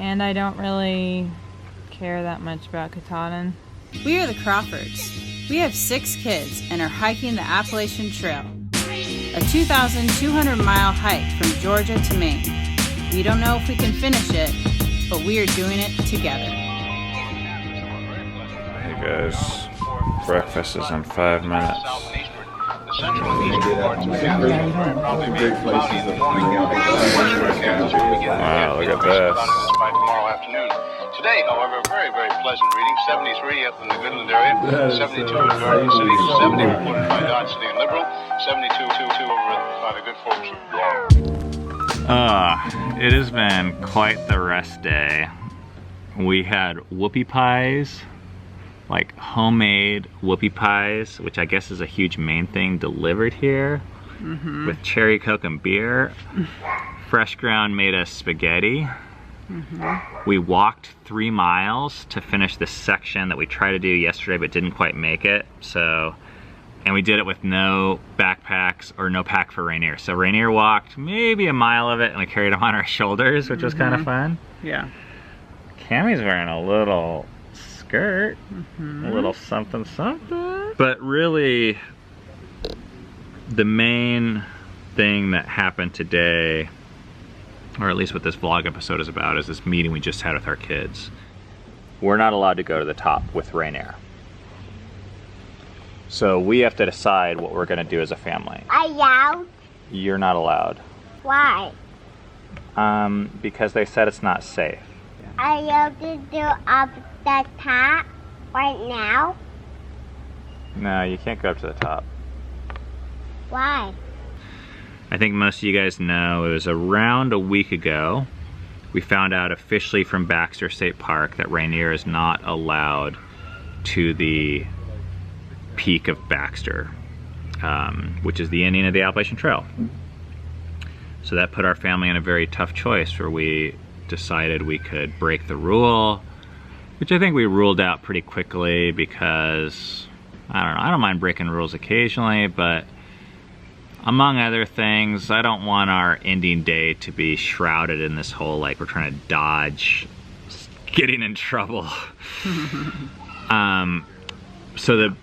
And I don't really care that much about Katahdin. We are the Crawfords. We have 6 kids and are hiking the Appalachian Trail, a 2,200-mile hike from Georgia to Maine. We don't know if we can finish it, but we are doing it together. Hey guys, breakfast is in 5 minutes. Wow, look at this. By tomorrow afternoon. Today, however, very, very pleasant reading. 73 up in the Goodland area, 72 in Garden City, 70 reported by Dodge City and Liberal, 72 over by the good folks. It has been quite the rest day. We had whoopie pies, like homemade whoopie pies, which I guess is a huge Maine thing, delivered here with cherry Coke and beer. Fresh Ground made us spaghetti. We walked 3 miles to finish this section that we tried to do yesterday but didn't quite make it. And we did it with no backpacks or no pack for Rainier. So Rainier walked maybe a mile of it and we carried him on our shoulders, which was kind of fun. Yeah. Cammie's wearing a little skirt, a little something something. But really, the main thing that happened today, or at least what this vlog episode is about, is this meeting we just had with our kids. We're not allowed to go to the top with Rainier. So we have to decide what we're gonna do as a family. Allowed? You're not allowed. Why? Because they said it's not safe. Allowed to do up the top right now? No, you can't go up to the top. Why? I think most of you guys know it was around a week ago we found out officially from Baxter State Park that Rainier is not allowed to the peak of Baxter, which is the ending of the Appalachian Trail. So that put our family in a very tough choice where we decided we could break the rule, which I think we ruled out pretty quickly because, I don't know, I don't mind breaking rules occasionally, but among other things, I don't want our ending day to be shrouded in this whole, like, we're trying to dodge getting in trouble. So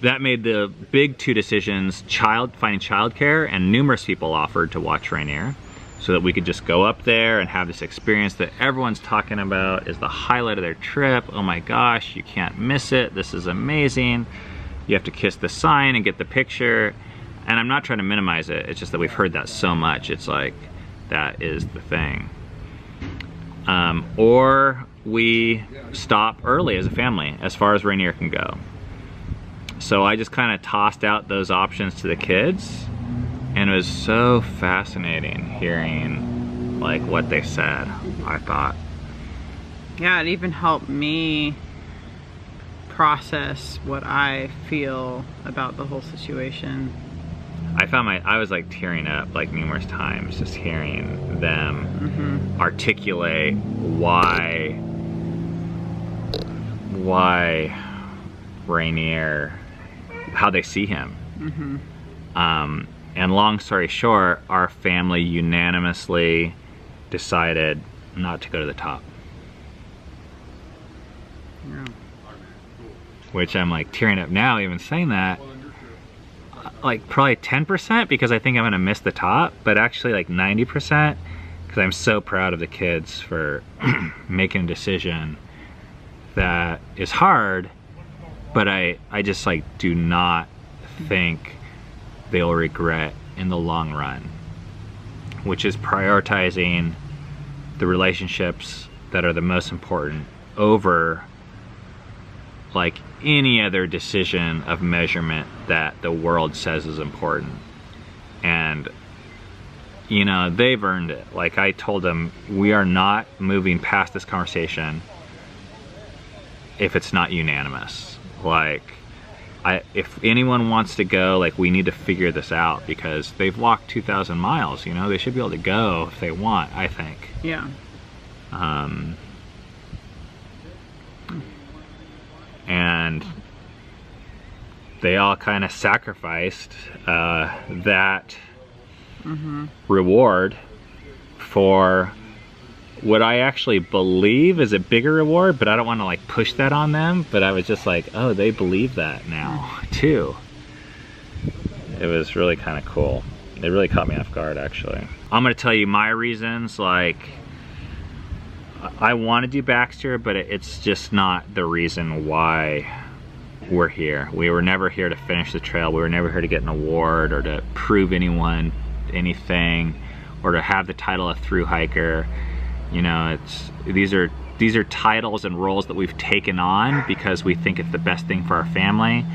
that made the big 2 decisions, finding childcare, and numerous people offered to watch Rainier so that we could just go up there and have this experience that everyone's talking about is the highlight of their trip. Oh my gosh, you can't miss it. This is amazing. You have to kiss the sign and get the picture. And I'm not trying to minimize it, it's just that we've heard that so much. It's like, that is the thing. Or we stop early as a family, as far as Rainier can go. So I just kind of tossed out those options to the kids, and it was so fascinating hearing like what they said, I thought. Yeah, it even helped me process what I feel about the whole situation. I was like tearing up like numerous times just hearing them articulate why Rainier, how they see him. And long story short, our family unanimously decided not to go to the top. Yeah. Which I'm like tearing up now even saying that. Like probably 10% because I think I'm gonna miss the top, but actually like 90% because I'm so proud of the kids for making a decision that is hard, but I just like do not think they'll regret in the long run, which is prioritizing the relationships that are the most important over like any other decision of measurement that the world says is important. And you know, they've earned it. Like I told them, we are not moving past this conversation if it's not unanimous. Like if anyone wants to go, like we need to figure this out because they've walked 2,000 miles, you know, they should be able to go if they want, I think. Yeah. And they all kind of sacrificed that reward for what I actually believe is a bigger reward, but I don't want to like push that on them. But I was just like, oh, they believe that now too. It was really kind of cool. It really caught me off guard, actually. I'm gonna tell you my reasons. Like, I want to do Baxter, but it's just not the reason why we're here. We were never here to finish the trail. We were never here to get an award or to prove anyone anything or to have the title of thru hiker. You know, these are titles and roles that we've taken on because we think it's the best thing for our family.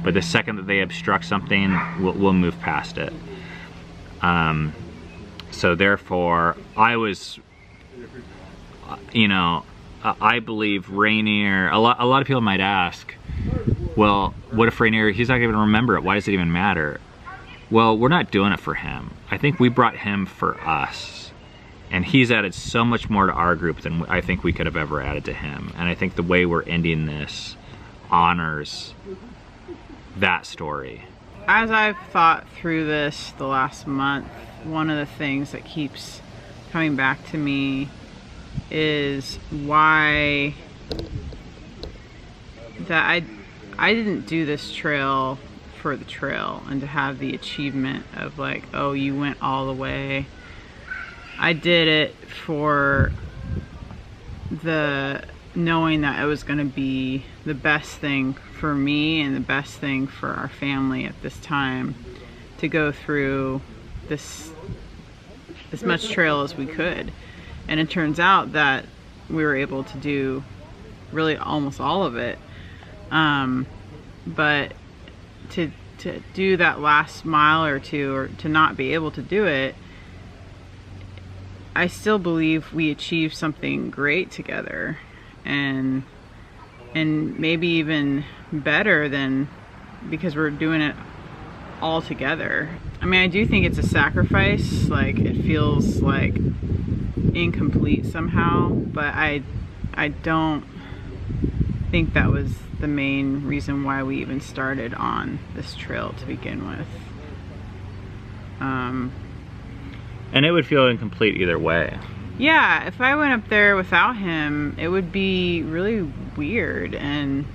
But the second that they obstruct something, we'll move past it. So therefore, I was, you know, I believe Rainier. A lot of people might ask, well, what if Rainier, he's not going to remember it? Why does it even matter? Well, we're not doing it for him. I think we brought him for us. And he's added so much more to our group than I think we could have ever added to him. And I think the way we're ending this honors that story. As I've thought through this the last month, one of the things that keeps coming back to me is why that I didn't do this trail for the trail and to have the achievement of like, oh, you went all the way. I did it for the knowing that it was going to be the best thing for me and the best thing for our family at this time to go through this as much trail as we could. And it turns out that we were able to do really almost all of it. But to do that last mile or two, or to not be able to do it, I still believe we achieved something great together, and maybe even better than, because we're doing it all together. I mean, I do think it's a sacrifice. Like, it feels like incomplete somehow, but I don't think that was the main reason why we even started on this trail to begin with. And it would feel incomplete either way. Yeah, if I went up there without him, it would be really weird, and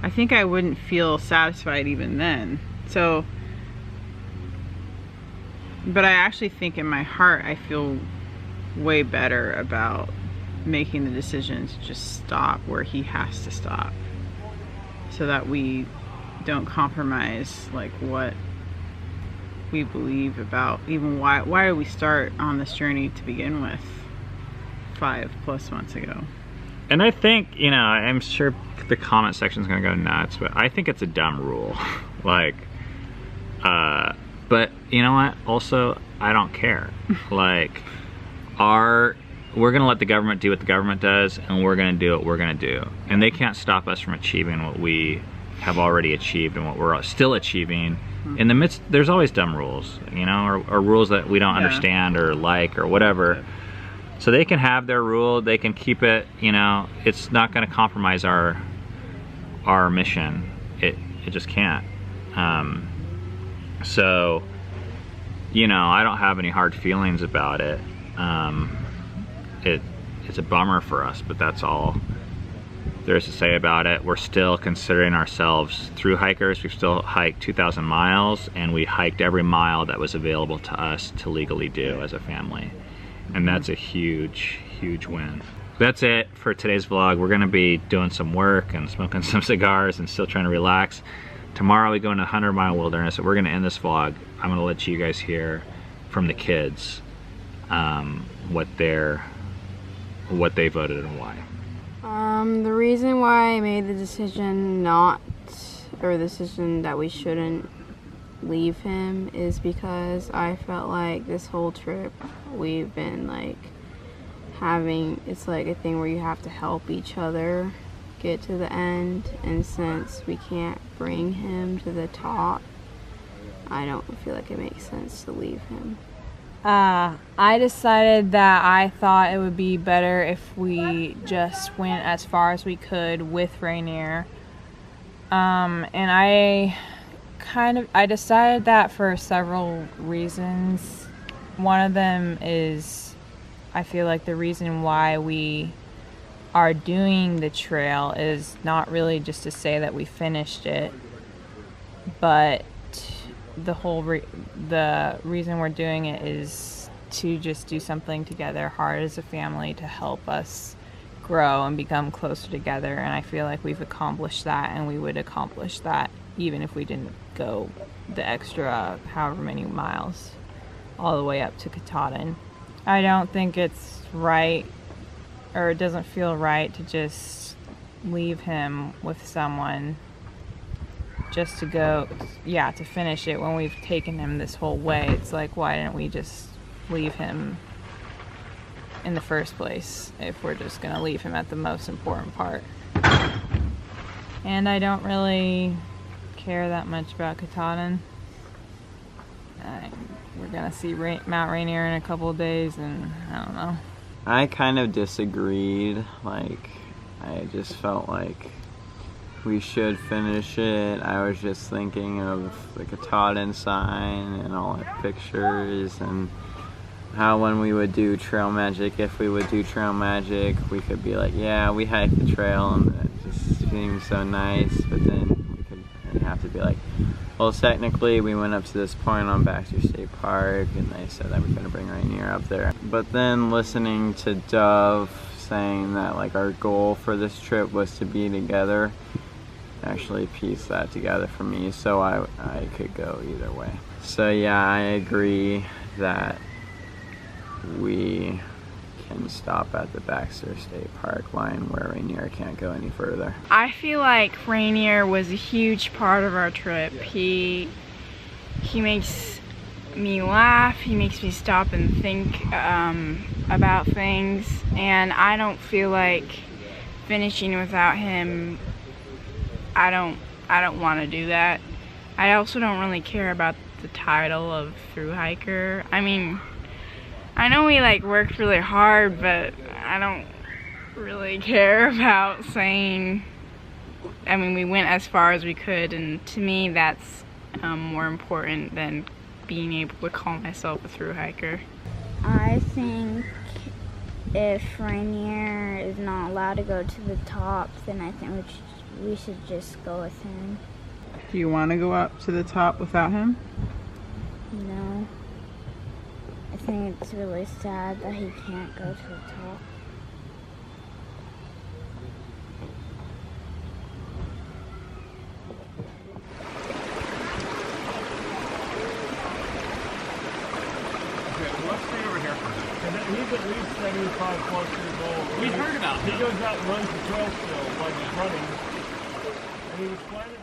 I think I wouldn't feel satisfied even then. So, but I actually think in my heart I feel way better about making the decision to just stop where he has to stop, so that we don't compromise like what we believe about, even why did we start on this journey to begin with 5+ months ago. And I think, you know, I'm sure the comment section's gonna go nuts, but I think it's a dumb rule. Like, but you know what? Also, I don't care. Like, we're gonna let the government do what the government does, and we're gonna do what we're gonna do. And they can't stop us from achieving what we have already achieved and what we're still achieving. In the midst, there's always dumb rules, you know, or rules that we don't understand or like or whatever. So they can have their rule, they can keep it, you know, it's not gonna compromise our mission. It just can't. So, you know, I don't have any hard feelings about it. It's a bummer for us, but that's all there is to say about it. We're still considering ourselves thru hikers. We've still hiked 2,000 miles, and we hiked every mile that was available to us to legally do as a family. And that's a huge, huge win. That's it for today's vlog. We're gonna be doing some work and smoking some cigars and still trying to relax. Tomorrow we go into 100-mile wilderness, so we're gonna end this vlog. I'm gonna let you guys hear from the kids what they voted and why. The reason why I made the decision that we shouldn't leave him is because I felt like this whole trip we've been like having, it's like a thing where you have to help each other get to the end, and since we can't bring him to the top, I don't feel like it makes sense to leave him. I decided that I thought it would be better if we just went as far as we could with Rainier. And I decided that for several reasons. One of them is I feel like the reason why we are doing the trail is not really just to say that we finished it, but the reason we're doing it is to just do something together hard as a family to help us grow and become closer together. And I feel like we've accomplished that, and we would accomplish that even if we didn't go the extra however many miles all the way up to Katahdin. I don't think it's right, or it doesn't feel right to just leave him with someone just to go, to finish it when we've taken him this whole way. It's like, why didn't we just leave him in the first place if we're just gonna leave him at the most important part? And I don't really care that much about Katahdin. We're gonna see Mount Rainier in a couple of days, and I don't know. I kind of disagreed. Like, I just felt like we should finish it. I was just thinking of the Katahdin sign and all the pictures, and how when we would do trail magic, if we would do trail magic, we could be like, yeah, we hiked the trail and it just seems so nice, but then we'd have to be like, well, technically we went up to this point on Baxter State Park and they said that we're going to bring Rainier up there. But then listening to Dove saying that like our goal for this trip was to be together actually pieced that together for me, so I could go either way. So yeah, I agree that we can stop at the Baxter State Park line where Rainier can't go any further. I feel like Rainier was a huge part of our trip. He makes me laugh, he makes me stop and think about things, and I don't feel like finishing without him. I don't want to do that. I also don't really care about the title of thru hiker. I mean, I know we like worked really hard, but I don't really care about saying, I mean, we went as far as we could, and to me that's more important than being able to call myself a thru hiker. I think if Rainier is not allowed to go to the top, then I think we should just go with him. Do you want to go up to the top without him? No. I think it's really sad that he can't go to the top. Let's stay over here for a minute. And he's at least 75 plus years old. We heard about him. He goes out and runs the trail still while he's running. And he was planning